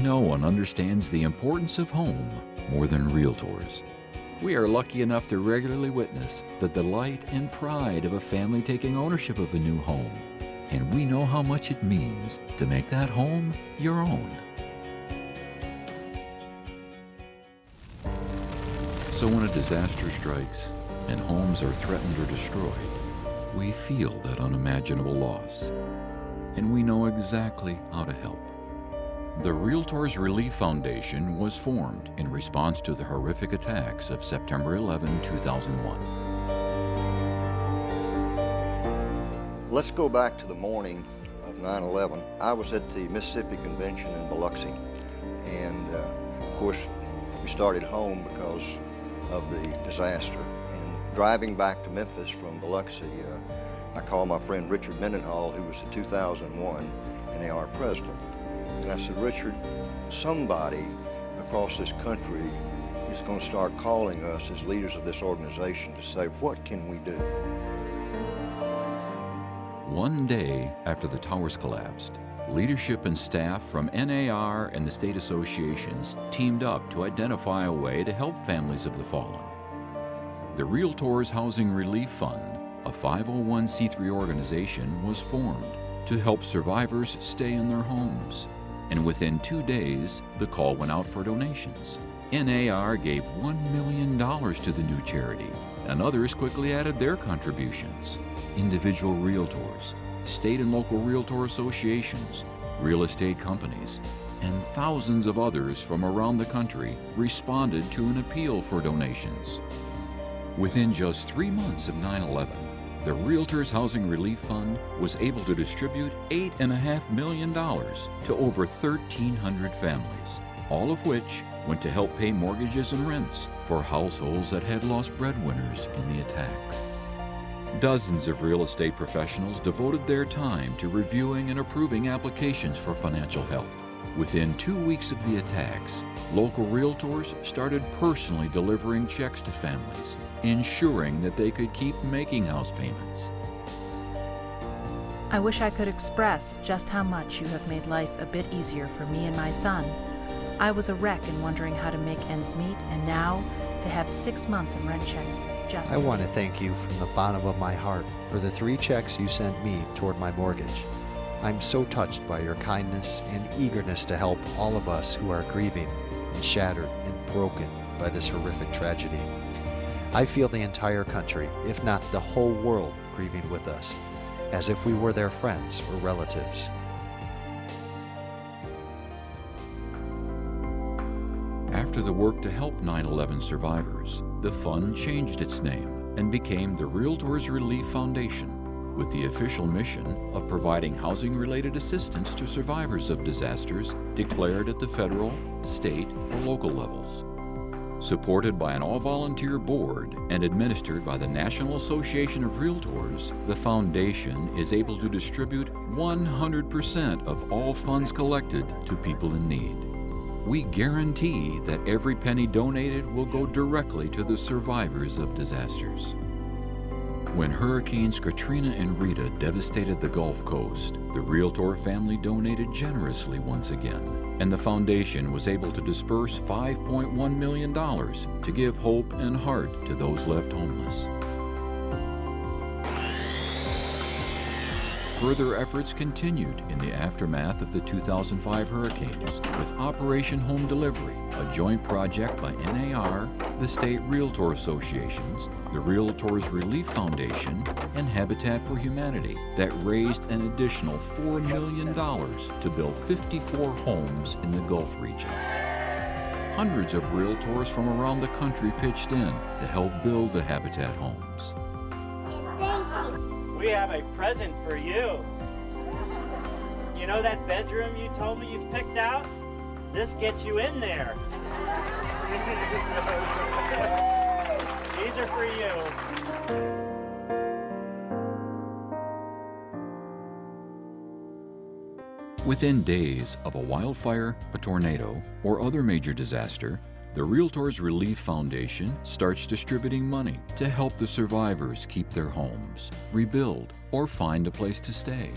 No one understands the importance of home more than Realtors. We are lucky enough to regularly witness the delight and pride of a family taking ownership of a new home. And we know how much it means to make that home your own. So when a disaster strikes and homes are threatened or destroyed, we feel that unimaginable loss, and we know exactly how to help. The REALTORS Relief Foundation was formed in response to the horrific attacks of September 11, 2001. Let's go back to the morning of 9/11. I was at the Mississippi Convention in Biloxi, and of course we started home because of the disaster. And driving back to Memphis from Biloxi, I called my friend Richard Mendenhall, who was the 2001 NAR president. And I said, Richard, somebody across this country is going to start calling us as leaders of this organization to say, what can we do? One day after the towers collapsed, leadership and staff from NAR and the state associations teamed up to identify a way to help families of the fallen. The REALTORS Housing Relief Fund, a 501c3 organization, was formed to help survivors stay in their homes. And within 2 days, the call went out for donations. NAR gave $1 million to the new charity, and others quickly added their contributions. Individual realtors, state and local realtor associations, real estate companies, and thousands of others from around the country responded to an appeal for donations. Within just 3 months of 9/11, the REALTORS Housing Relief Fund was able to distribute $8.5 million to over 1,300 families, all of which went to help pay mortgages and rents for households that had lost breadwinners in the attacks. Dozens of real estate professionals devoted their time to reviewing and approving applications for financial help. Within 2 weeks of the attacks, local realtors started personally delivering checks to families, ensuring that they could keep making house payments. I wish I could express just how much you have made life a bit easier for me and my son. I was a wreck and wondering how to make ends meet, and now to have 6 months in rent checks is just I want to thank you from the bottom of my heart for the 3 checks you sent me toward my mortgage. I'm so touched by your kindness and eagerness to help all of us who are grieving and shattered and broken by this horrific tragedy. I feel the entire country, if not the whole world, grieving with us, as if we were their friends or relatives. After the work to help 9/11 survivors, the fund changed its name and became the REALTORS Relief Foundation, with the official mission of providing housing-related assistance to survivors of disasters declared at the federal, state, or local levels. Supported by an all-volunteer board and administered by the National Association of REALTORS, the foundation is able to distribute 100% of all funds collected to people in need. We guarantee that every penny donated will go directly to the survivors of disasters. When Hurricanes Katrina and Rita devastated the Gulf Coast, the Realtor family donated generously once again, and the foundation was able to disperse $5.1 million to give hope and heart to those left homeless. Further efforts continued in the aftermath of the 2005 hurricanes with Operation Home Delivery, a joint project by NAR, the State Realtor Associations, the REALTORS Relief Foundation, and Habitat for Humanity that raised an additional $4 million to build 54 homes in the Gulf region. Hundreds of realtors from around the country pitched in to help build the Habitat homes. We have a present for you. You know that bedroom you told me you've picked out? This gets you in there. These are for you. Within days of a wildfire, a tornado, or other major disaster, the REALTORS Relief Foundation starts distributing money to help the survivors keep their homes, rebuild, or find a place to stay.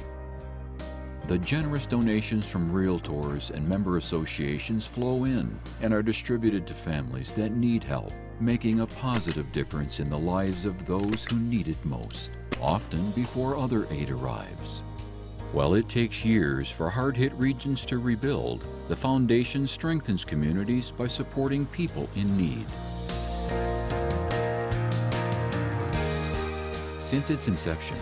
The generous donations from Realtors and member associations flow in and are distributed to families that need help, making a positive difference in the lives of those who need it most, often before other aid arrives. While it takes years for hard-hit regions to rebuild, the foundation strengthens communities by supporting people in need. Since its inception,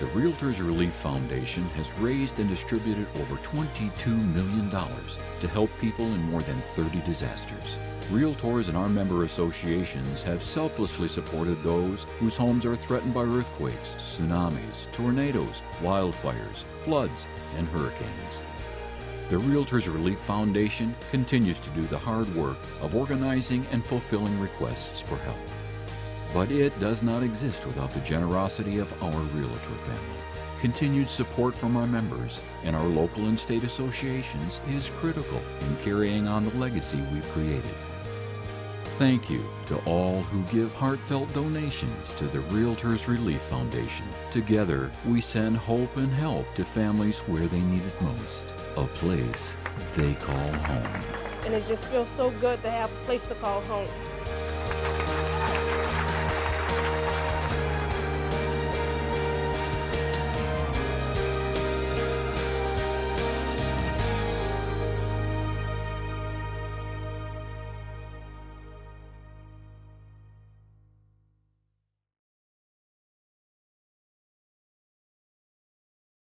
the REALTORS Relief Foundation has raised and distributed over $22 million to help people in more than 30 disasters. Realtors and our member associations have selflessly supported those whose homes are threatened by earthquakes, tsunamis, tornadoes, wildfires, floods, and hurricanes. The REALTORS Relief Foundation continues to do the hard work of organizing and fulfilling requests for help. But it does not exist without the generosity of our Realtor family. Continued support from our members and our local and state associations is critical in carrying on the legacy we've created. Thank you to all who give heartfelt donations to the REALTORS Relief Foundation. Together, we send hope and help to families where they need it most, a place they call home. And it just feels so good to have a place to call home.